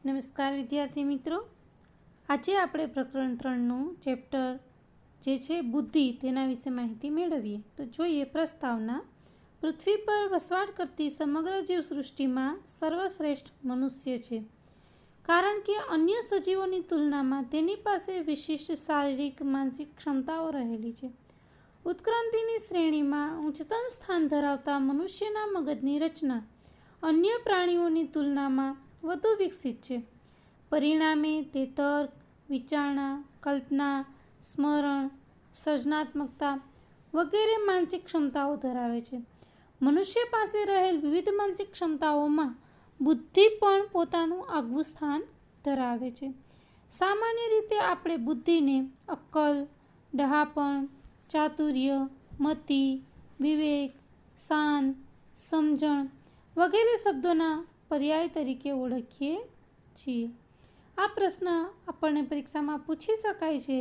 નમસ્કાર વિદ્યાર્થી મિત્રો, આજે આપણે પ્રકરણ 3નું ચેપ્ટર જે છે બુદ્ધિ તેના વિશે માહિતી મેળવીએ. તો જોઈએ પ્રસ્તાવના. પૃથ્વી પર વસવાટ કરતી સમગ્ર જીવસૃષ્ટિમાં સર્વશ્રેષ્ઠ મનુષ્ય છે, કારણ કે અન્ય સજીવોની તુલનામાં તેની પાસે વિશિષ્ટ શારીરિક માનસિક ક્ષમતાઓ રહેલી છે. ઉત્ક્રાંતિની શ્રેણીમાં ઉચ્ચતમ સ્થાન ધરાવતા મનુષ્યના મગજની રચના અન્ય પ્રાણીઓની તુલનામાં વધુ વિકસિત છે. પરિણામે તે તર્ક, વિચારણા, કલ્પના, સ્મરણ, સર્જનાત્મકતા વગેરે માનસિક ક્ષમતાઓ ધરાવે છે. મનુષ્ય પાસે રહેલ વિવિધ માનસિક ક્ષમતાઓમાં બુદ્ધિ પણ પોતાનું આગવું સ્થાન ધરાવે છે. સામાન્ય રીતે આપણે બુદ્ધિને અક્કલ, ડહાપણ, ચાતુર્ય, મતિ, વિવેક, શાન, સમજણ વગેરે શબ્દોના પર્યાય તરીકે ઓળખીએ છીએ. આ પ્રશ્ન આપણને પરીક્ષામાં પૂછી શકાય છે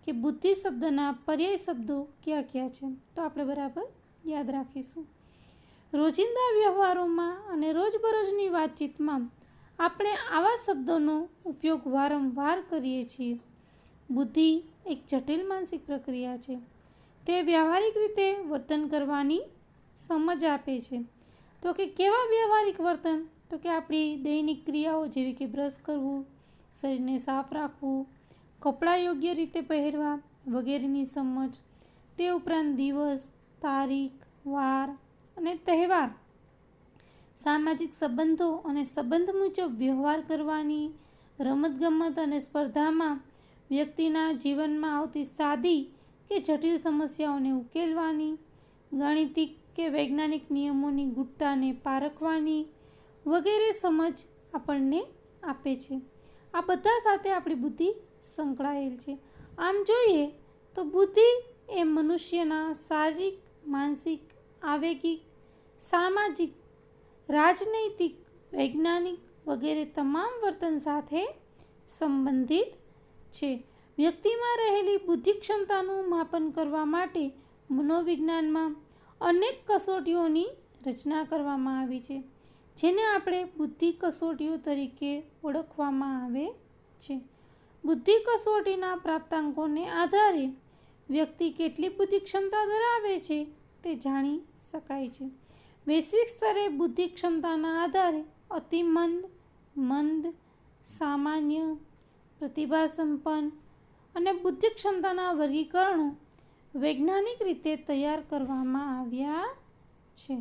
કે બુદ્ધિ શબ્દના પર્યાય શબ્દો કયા કયા છે, તો આપણે બરાબર યાદ રાખીશું. રોજિંદા વ્યવહારોમાં અને રોજબરોજની વાતચીતમાં આપણે આવા શબ્દોનો ઉપયોગ વારંવાર કરીએ છીએ. બુદ્ધિ એક જટિલ માનસિક પ્રક્રિયા છે. તે વ્યવહારિક રીતે વર્તન કરવાની સમજ આપે છે. તો કે કેવા વ્યવહારિક વર્તન? તો કે આપણી દૈનિક ક્રિયાઓ જેવી કે બ્રશ કરવું, શરીરને સાફ રાખવું, કપડાં યોગ્ય રીતે પહેરવા વગેરેની સમજ. તે ઉપરાંત દિવસ, તારીખ, વાર અને તહેવાર, સામાજિક સંબંધો અને સંબંધ મુજબ વ્યવહાર કરવાની, રમતગમત અને સ્પર્ધામાં વ્યક્તિના જીવનમાં આવતી સાદી કે જટિલ સમસ્યાઓને ઉકેલવાની, ગાણિતિક કે વૈજ્ઞાનિક નિયમોની ગુઢતાને પારખવાની વગેરે સમજ આપણને આપે છે. આ બધા સાથે આપણી બુદ્ધિ સંકળાયેલ છે. આમ જોઈએ તો બુદ્ધિ એ મનુષ્યના શારીરિક, માનસિક, આવેગિક, સામાજિક, રાજનૈતિક, વૈજ્ઞાનિક વગેરે તમામ વર્તન સાથે સંબંધિત છે. વ્યક્તિમાં રહેલી બુદ્ધિ ક્ષમતાનું માપન કરવા માટે મનોવિજ્ઞાનમાં અનેક કસોટીઓની રચના કરવામાં આવી છે, જેને આપણે બુદ્ધિ કસોટીઓ તરીકે ઓળખવામાં આવે છે. બુદ્ધિ કસોટીના પ્રાપ્તાંકોને આધારે વ્યક્તિ કેટલી બુદ્ધિ ક્ષમતા ધરાવે છે તે જાણી શકાય છે. વૈશ્વિક સ્તરે બુદ્ધિ ક્ષમતાના આધારે અતિમંદ, મંદ, સામાન્ય, પ્રતિભાસંપન્ન અને બુદ્ધિ ક્ષમતાના વર્ગીકરણો વૈજ્ઞાનિક રીતે તૈયાર કરવામાં આવ્યા છે.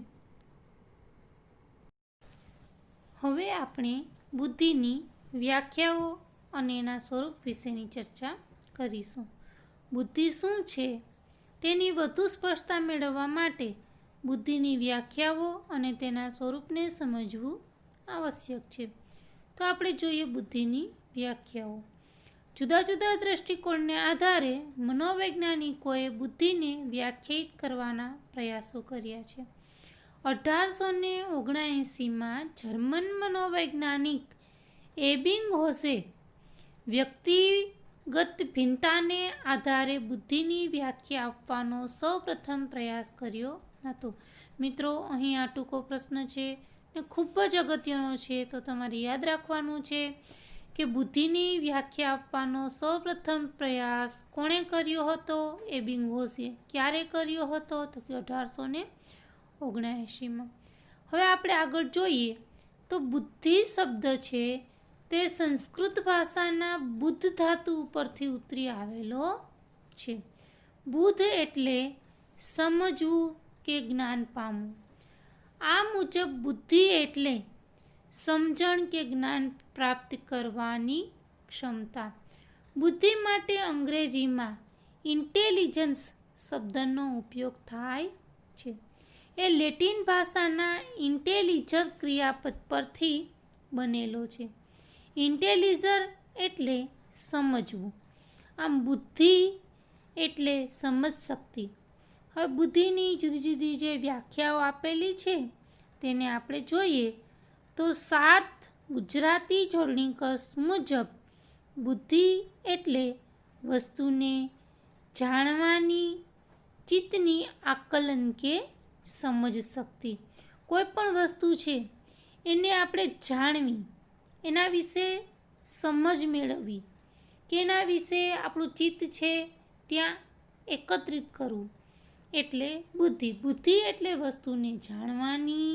હવે આપણે બુદ્ધિની વ્યાખ્યાઓ અને એના સ્વરૂપ વિશેની ચર્ચા કરીશું. બુદ્ધિ શું છે તેની વધુ સ્પષ્ટતા મેળવવા માટે બુદ્ધિની વ્યાખ્યાઓ અને તેના સ્વરૂપને સમજવું આવશ્યક છે. તો આપણે જોઈએ બુદ્ધિની વ્યાખ્યાઓ. જુદા જુદા દ્રષ્ટિકોણને આધારે મનોવૈજ્ઞાનિકોએ બુદ્ધિને વ્યાખ્યાયિત કરવાના પ્રયાસો કર્યા છે. 1879માં જર્મન મનોવૈજ્ઞાનિક એબિંગહોસે વ્યક્તિગત ભિન્નતાને આધારે બુદ્ધિની વ્યાખ્યા આપવાનો સૌપ્રથમ પ્રયાસ કર્યો હતો. મિત્રો, અહીં આ ટૂંકો પ્રશ્ન છે ને ખૂબ જ અગત્યનો છે, તો તમારે યાદ રાખવાનું છે કે બુદ્ધિની વ્યાખ્યા આપવાનો સૌપ્રથમ પ્રયાસ કોણે કર્યો હતો? એબિંગહોસે. ક્યારે કર્યો હતો? તો કે 1879માં. હવે આપણે આગળ જોઈએ તો બુદ્ધિ શબ્દ છે તે સંસ્કૃત ભાષાના બુદ્ધ ધાતુ ઉપરથી ઉતરી આવેલો છે. બુદ્ધ એટલે સમજવું કે જ્ઞાન પામવું. આ મુજબ બુદ્ધિ એટલે સમજણ કે જ્ઞાન પ્રાપ્ત કરવાની ક્ષમતા. બુદ્ધિ માટે અંગ્રેજીમાં ઇન્ટેલિજન્સ શબ્દનો ઉપયોગ થાય છે. એ લેટિન ભાષાના ઇન્ટેલિજર ક્રિયાપદ પરથી બનેલો છે. ઇન્ટેલિજર એટલે સમજવું. આમ બુદ્ધિ એટલે સમજ શક્તિ. હવે બુદ્ધિની જુદી જુદી જે વ્યાખ્યાઓ આપેલી છે તેને આપણે જોઈએ તો 7 ગુજરાતી જોડણીકસ મુજબ બુદ્ધિ એટલે વસ્તુને જાણવાની ચિત્તની આકલન કે સમજ શક્તિ. કોઈ પણ વસ્તુ છે એને આપણે જાણવી, એના વિશે સમજ મેળવવી કે એના વિશે આપણું ચિત્ત છે ત્યાં એકત્રિત કરવું એટલે બુદ્ધિ. બુદ્ધિ એટલે વસ્તુને જાણવાની,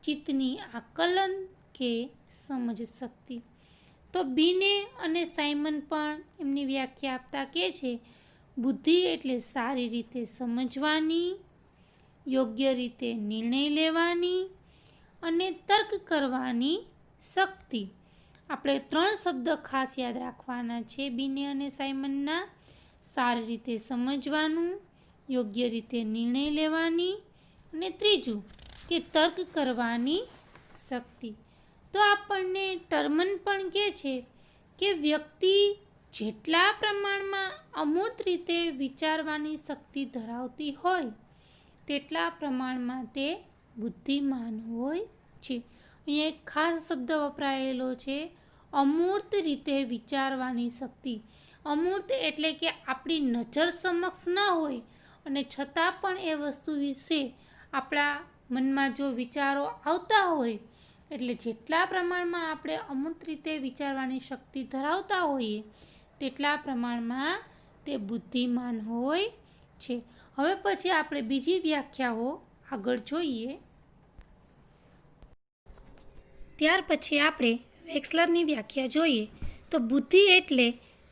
ચિત્તની આકલન કે સમજ શક્તિ. તો બીને અને સાયમન પણ એમની વ્યાખ્યા આપતા કહે છે બુદ્ધિ એટલે સારી રીતે સમજવાની, યોગ્ય રીતે નિર્ણય લેવાની અને તર્ક કરવાની શક્તિ. આપણે 3 શબ્દ ખાસ યાદ રાખવાના છે બીને અને સાયમનના: સારી રીતે સમજવાનું, યોગ્ય રીતે નિર્ણય લેવાની અને ત્રીજું કે તર્ક કરવાની શક્તિ. તો આપણને ટર્મન પણ કહે છે કે વ્યક્તિ જેટલા પ્રમાણમાં અમૂર્ત રીતે વિચારવાની શક્તિ ધરાવતી હોય તેટલા પ્રમાણમાં તે બુદ્ધિમાન હોય છે. અહીંયા એક ખાસ શબ્દ વપરાયેલો છે, અમૂર્ત રીતે વિચારવાની શક્તિ. અમૂર્ત એટલે કે આપણી નજર સમક્ષ ન હોય અને છતાં પણ એ વસ્તુ વિશે આપણા મનમાં જો વિચારો આવતા હોય, એટલે જેટલા પ્રમાણમાં આપણે અમૂર્ત રીતે વિચારવાની શક્તિ ધરાવતા હોઈએ તેટલા પ્રમાણમાં તે બુદ્ધિમાન હોય છે. હવે પછી આપણે બીજી વ્યાખ્યાઓ આગળ જોઈએ. ત્યાર પછી આપણે વેક્સલરની વ્યાખ્યા જોઈએ તો બુદ્ધિ એટલે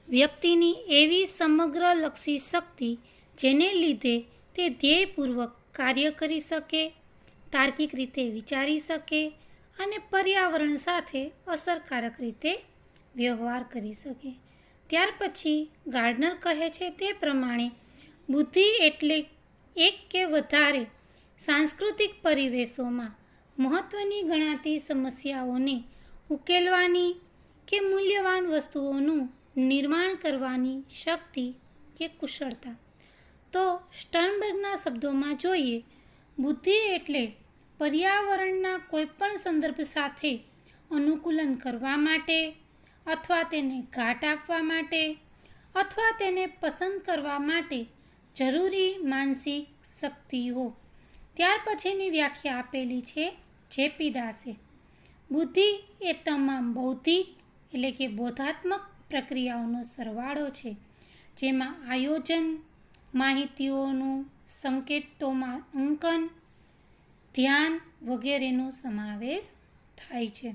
વ્યક્તિની એવી સમગ્રલક્ષી શક્તિ જેને લીધે તે ધ્યેયપૂર્વક કાર્ય કરી શકે, તાર્કિક રીતે વિચારી શકે અને પર્યાવરણ સાથે અસરકારક રીતે વ્યવહાર કરી શકે. ત્યાર પછી ગાર્ડનર કહે છે તે પ્રમાણે બુદ્ધિ એટલે એક કે વધારે સાંસ્કૃતિક પરિવેશોમાં મહત્ત્વની ગણાતી સમસ્યાઓને ઉકેલવાની કે મૂલ્યવાન વસ્તુઓનું નિર્માણ કરવાની શક્તિ કે કુશળતા. તો સ્ટર્નબર્ગના શબ્દોમાં જોઈએ, બુદ્ધિ એટલે પર્યાવરણના કોઈપણ સંદર્ભ સાથે અનુકૂલન કરવા માટે અથવા તેને ઘાટ આપવા માટે અથવા તેને પસંદ કરવા માટે જરૂરી માનસિક શક્તિઓ. ત્યાર પછીની વ્યાખ્યા આપેલી છે જેપી દાસે. બુદ્ધિ એ તમામ બૌદ્ધિક એટલે કે બોધાત્મક પ્રક્રિયાઓનો સરવાળો છે, જેમાં આયોજન, માહિતીઓનું સંકેતોમાં અંકન, ધ્યાન વગેરેનો સમાવેશ થાય છે.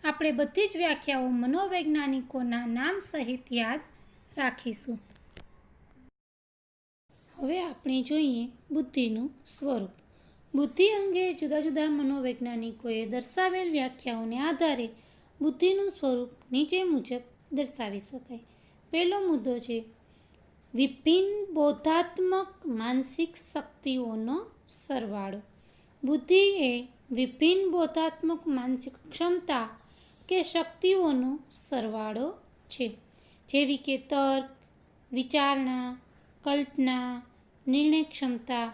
આપણે બધી જ વ્યાખ્યાઓ મનોવૈજ્ઞાનિકોના નામ સહિત યાદ રાખીશું. હવે આપણે જોઈએ બુદ્ધિનું સ્વરૂપ. બુદ્ધિ અંગે જુદા જુદા મનોવૈજ્ઞાનિકોએ દર્શાવેલ વ્યાખ્યાઓને આધારે બુદ્ધિનું સ્વરૂપ નીચે મુજબ દર્શાવી શકાય. પહેલો મુદ્દો છે વિભિન્ન બોધાત્મક માનસિક શક્તિઓનો સરવાળો. બુદ્ધિ એ વિભિન્ન બોધાત્મક માનસિક ક્ષમતા કે શક્તિઓનો સરવાળો છે, જેવી કે તર્ક, વિચારણા, કલ્પના, નિર્ણય ક્ષમતા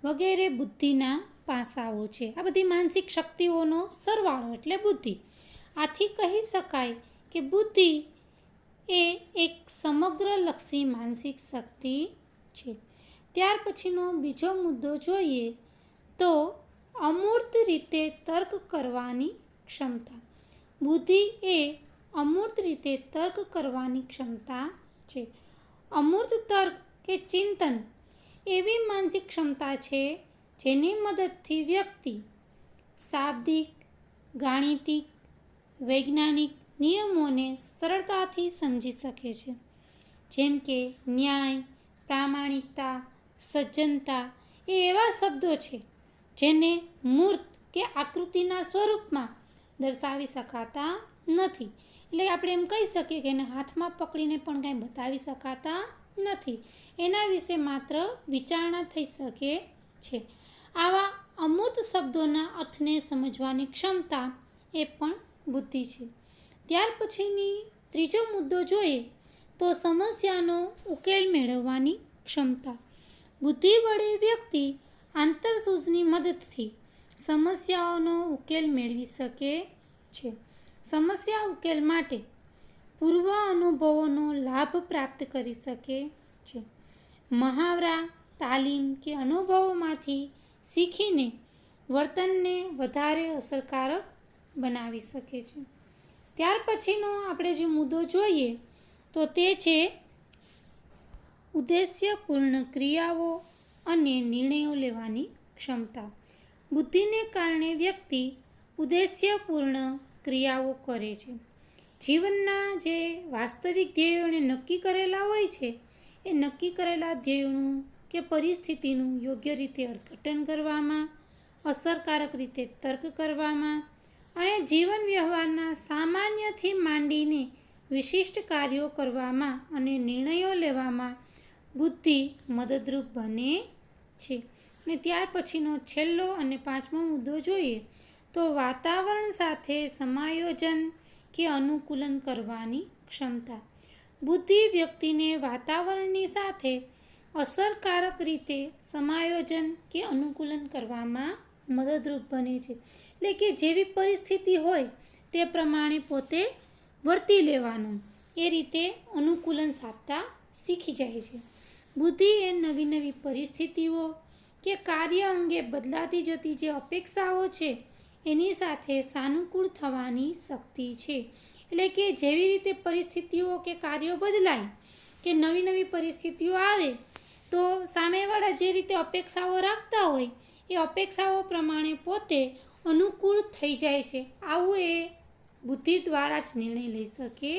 વગેરે બુદ્ધિના પાસાઓ છે. આ બધી માનસિક શક્તિઓનો સરવાળો એટલે બુદ્ધિ. આથી કહી શકાય કે બુદ્ધિ એ એક સમગ્રલક્ષી માનસિક શક્તિ છે. ત્યાર પછીનો બીજો મુદ્દો જોઈએ તો અમૂર્ત રીતે તર્ક કરવાની ક્ષમતા. બુદ્ધિ એ અમૂર્ત રીતે તર્ક કરવાની ક્ષમતા છે. અમૂર્ત તર્ક કે ચિંતન એવી માનસિક ક્ષમતા છે જેની મદદથી વ્યક્તિ શાબ્દિક, ગાણિતિક, વૈજ્ઞાનિક નિયમોને સરળતાથી સમજી શકે છે. જેમ કે ન્યાય, પ્રામાણિકતા, સજ્જનતા એ એવા શબ્દો છે જેને મૂર્ત કે આકૃતિના સ્વરૂપમાં દર્શાવી શકાતા નથી. એટલે આપણે એમ કહી શકીએ કે એને હાથમાં પકડીને પણ કાંઈ બતાવી શકાતા નથી. એના વિશે માત્ર વિચારણા થઈ શકે છે. આવા અમૂર્ત શબ્દોના અર્થને સમજવાની ક્ષમતા એ પણ બુદ્ધિ છે. ત્યાર પછીની ત્રીજો મુદ્દો જોઈએ તો સમસ્યાનો ઉકેલ મેળવવાની ક્ષમતા. બુદ્ધિ વડે વ્યક્તિ આંતરસૂઝની મદદથી સમસ્યાઓનો ઉકેલ મેળવી શકે છે. સમસ્યા ઉકેલ માટે પૂર્વ અનુભવોનો લાભ પ્રાપ્ત કરી શકે છે. મહાવરા, તાલીમ કે અનુભવોમાંથી શીખીને વર્તનને વધારે અસરકારક બનાવી શકે છે. ત્યાર પછીનો આપણે જે મુદ્દો જોઈએ તો તે છે ઉદ્દેશ્યપૂર્ણ ક્રિયાઓ અને નિર્ણયો લેવાની ક્ષમતા. બુદ્ધિને કારણે વ્યક્તિ ઉદ્દેશ્યપૂર્ણ ક્રિયાઓ કરે છે. જીવનના જે વાસ્તવિક ધ્યેયોને નક્કી કરેલા હોય છે એ નક્કી કરેલા ધ્યેયોનું કે પરિસ્થિતિનું યોગ્ય રીતે અર્થઘટન કરવામાં, અસરકારક રીતે તર્ક કરવામાં અને જીવન વ્યવહારના સામાન્યથી માંડીને વિશિષ્ટ કાર્યો કરવામાં અને નિર્ણયો લેવામાં બુદ્ધિ મદદરૂપ બને છે. અને ત્યાર પછીનો છેલ્લો અને પાંચમો મુદ્દો જોઈએ તો વાતાવરણ સાથે સમાયોજન કે અનુકૂલન કરવાની ક્ષમતા. બુદ્ધિ વ્યક્તિને વાતાવરણની સાથે અસરકારક રીતે સમાયોજન કે અનુકૂલન કરવામાં મદદરૂપ બને છે. એટલે કે જેવી પરિસ્થિતિ હોય તે પ્રમાણે પોતે વર્તી લેવાનું, એ રીતે અનુકૂલન સાધતા શીખી જાય છે. બુદ્ધિ એ નવી નવી પરિસ્થિતિઓ કે કાર્ય અંગે બદલાતી જતી જે અપેક્ષાઓ છે એની સાથે સાનુકૂળ થવાની શક્તિ છે. એટલે કે જેવી રીતે પરિસ્થિતિઓ કે કાર્યો બદલાય કે નવી નવી પરિસ્થિતિઓ આવે તો સામેવાળા જે રીતે અપેક્ષાઓ રાખતા હોય એ અપેક્ષાઓ પ્રમાણે પોતે અનુકૂળ થઈ જાય છે. આવું એ બુદ્ધિ દ્વારા જ નિર્ણય લઈ શકે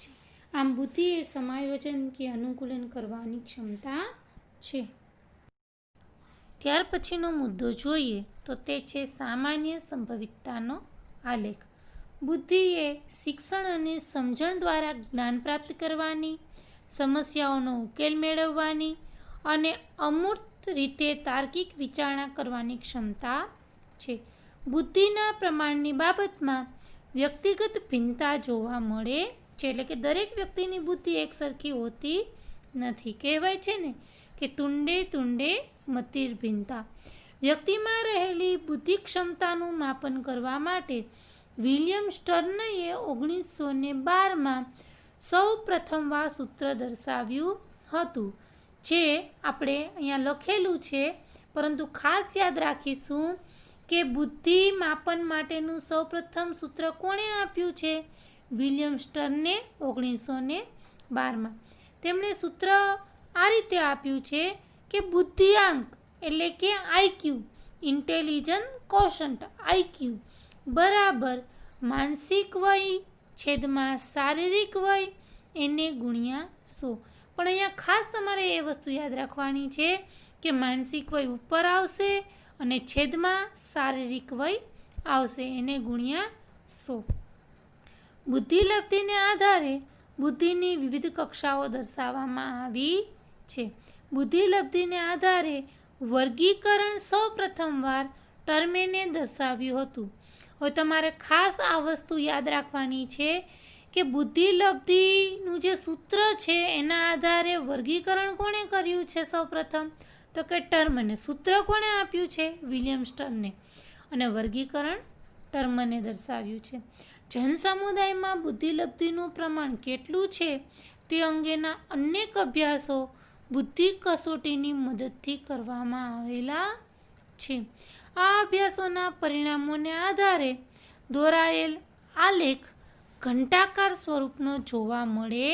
છે. આમ બુદ્ધિ એ સમાયોજન કે અનુકૂલન કરવાની ક્ષમતા છે. ત્યાર પછીનો મુદ્દો જોઈએ તો તે છે સામાન્ય સંભવિતતાનો આલેખ. બુદ્ધિ એ શિક્ષણ અને સમજણ દ્વારા જ્ઞાન પ્રાપ્ત કરવાની, સમસ્યાઓનો ઉકેલ મેળવવાની અને અમૂર્ત રીતે તાર્કિક વિચારણા કરવાની ક્ષમતા છે. બુદ્ધિના પ્રમાણની બાબતમાં વ્યક્તિગત ભિન્નતા જોવા મળે છે. એટલે કે દરેક વ્યક્તિની બુદ્ધિ એકસરખી હોતી નથી. કહેવાય છે ને કે તુંડે તુંડે મતિર ભિન્નતા. વ્યક્તિમાં રહેલી બુદ્ધિ ક્ષમતાનું માપન કરવા માટે વિલિયમ સ્ટર્નએ 1912માં સૌ પ્રથમવાર સૂત્ર દર્શાવ્યું હતું, જે આપણે અહીંયા લખેલું છે, પરંતુ ખાસ યાદ રાખીશું કે બુદ્ધિ માપન માટેનું સૌપ્રથમ સૂત્ર કોણે આપ્યું છે? વિલિયમ સ્ટર્ને 1912માં. તેમણે સૂત્ર આ રીતે આપ્યું છે કે બુદ્ધિઆંક એટલે કે આઈક્યુ, ઇન્ટેલિજન્સ કોશન્ટ આઈક્યુ બરાબર માનસિક વય છેદમાં શારીરિક વય એને ગુણ્યા 100. પણ અહીંયા ખાસ તમારે એ વસ્તુ યાદ રાખવાની છે કે માનસિક વય ઉપર આવશે અને છેદમાં શારીરિક વય આવશે, એને ગુણ્યા 100. બુદ્ધિલબ્ધિને આધારે બુદ્ધિની વિવિધ કક્ષાઓ દર્શાવવામાં આવી છે. બુદ્ધિલબ્ધિને આધારે વર્ગીકરણ સૌ પ્રથમવાર ટર્મેને દર્શાવ્યું હતું. હવે તમારે ખાસ આ વસ્તુ યાદ રાખવાની છે કે બુદ્ધિલબ્ધિનું જે સૂત્ર છે એના આધારે વર્ગીકરણ કોણે કર્યું છે? સૌપ્રથમ તો કે ટર્મને. સૂત્ર કોણે આપ્યું છે? વિલિયમ સ્ટર્ને. અને વર્ગીકરણ ટર્મને દર્શાવ્યું છે. જનસમુદાયમાં બુદ્ધિલબ્ધિનું પ્રમાણ કેટલું છે તે અંગેના અનેક અભ્યાસો બુદ્ધિ કસોટીની મદદથી કરવામાં આવેલા છે. આ અભ્યાસોના પરિણામોને આધારે દોરાયેલ આલેખ ઘંટાકાર સ્વરૂપનો જોવા મળે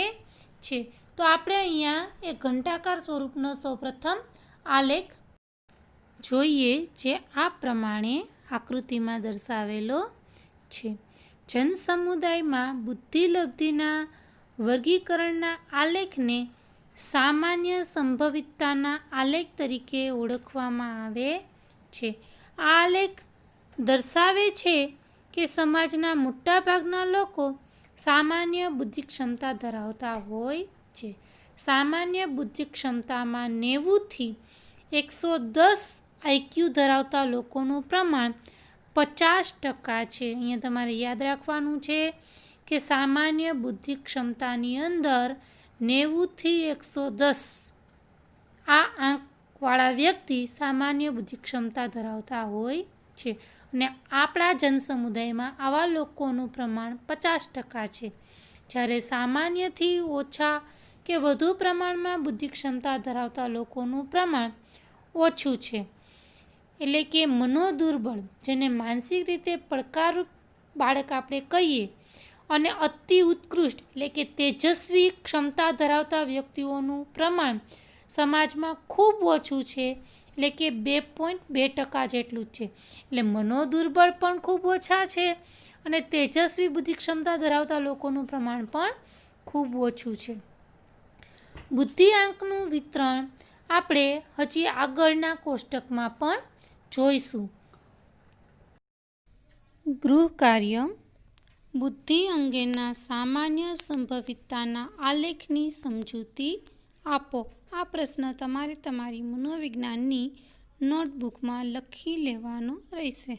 છે. તો આપણે અહીંયા એ ઘંટાકાર સ્વરૂપનો સૌપ્રથમ આલેખ જોઈએ, જે આ પ્રમાણે આકૃતિમાં દર્શાવેલો છે. જનસમુદાયમાં બુદ્ધિલબ્ધિના વર્ગીકરણના આલેખને સામાન્ય સંભવિતતાના આલેખ તરીકે ઓળખવામાં આવે છે. આ આલેખ દર્શાવે છે કે સમાજના મોટાભાગના લોકો સામાન્ય બુદ્ધિ ક્ષમતા ધરાવતા હોય છે. સામાન્ય બુદ્ધિ ક્ષમતામાં 90થી 110 આઈક્યુ ધરાવતા લોકોનું પ્રમાણ 50% છે. અહીંયા તમારે યાદ રાખવાનું છે કે સામાન્ય બુદ્ધિ ક્ષમતાની અંદર 90થી 110 આ આંકવાળા વ્યક્તિ સામાન્ય બુદ્ધિ ક્ષમતા ધરાવતા હોય છે. અને આપણા જનસમુદાયમાં આવા લોકોનું પ્રમાણ 50% છે. જ્યારે સામાન્યથી ઓછા કે વધુ પ્રમાણમાં બુદ્ધિ ક્ષમતા ધરાવતા લોકોનું પ્રમાણ ઓછું છે. એટલે કે મનોદુર્બળ, જેને માનસિક રીતે પડકારરૂપ બાળક આપણે કહીએ, અને અતિ ઉત્કૃષ્ટ એટલે કે તેજસ્વી ક્ષમતા ધરાવતા વ્યક્તિઓનું પ્રમાણ સમાજમાં ખૂબ ઓછું છે, એટલે કે 2.2% જેટલું જ છે. એટલે મનોદુર્બળ પણ ખૂબ ઓછા છે અને તેજસ્વી બુદ્ધિ ક્ષમતા ધરાવતા લોકોનું પ્રમાણ પણ ખૂબ ઓછું છે. બુદ્ધિઆંકનું વિતરણ આપણે હજી આગળના કોષ્ટકમાં પણ જોઈશું. ગૃહ કાર્ય: બુદ્ધિ અંગેના સામાન્ય સંભવિતતાના આલેખની સમજૂતી આપો. આ પ્રશ્ન તમારે તમારી મનોવિજ્ઞાનની નોટબુકમાં લખી લેવાનો રહેશે.